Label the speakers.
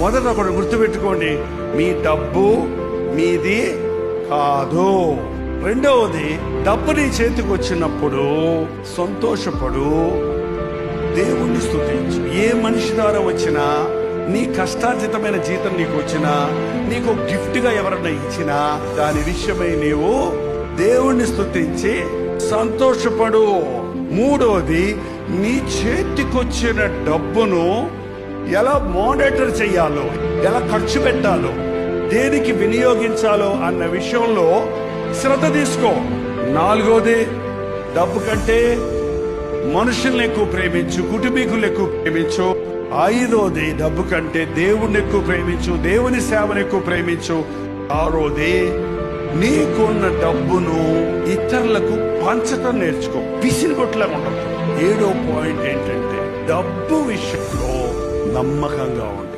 Speaker 1: మొదట ఒకటి గుర్తుపెట్టుకోండి, మీ డబ్బు మీది కాదు. రెండవది, డబ్బు నీ చేతికి వచ్చినప్పుడు సంతోషపడు, దేవుణ్ణి స్తుతించు. ఏ మనిషి ద్వారా వచ్చినా, నీ కష్టార్జితమైన జీతం నీకు వచ్చినా, నీకు గిఫ్ట్ గా ఎవరన్నా ఇచ్చినా, దాని విషయమై నీవు దేవుణ్ణి స్తుతించి సంతోషపడు. మూడవది, నీ చేతికొచ్చిన డబ్బును ఎలా మానిటర్ చెయ్యాలో, ఎలా ఖర్చు పెట్టాలో, దేనికి వినియోగించాలో అన్న విషయంలో శ్రద్ధ తీసుకో. నాలుగోది, డబ్బు కంటే మనుషుల్ని ఎక్కువ ప్రేమించు, కుటుంబీకులను ఎక్కువ ప్రేమించు. ఐదోది, డబ్బు కంటే దేవుణ్ణి ఎక్కువ ప్రేమించు, దేవుని సేవను ఎక్కువ ప్రేమించు. ఆరోది, నీకున్న డబ్బును ఇతరులకు పంచటం నేర్చుకో, పిసినిగొట్టులా ఉండదు. 7వ పాయింట్ ఏంటంటే, డబ్బు విషయంలో నమ్మకంగా ఉండు.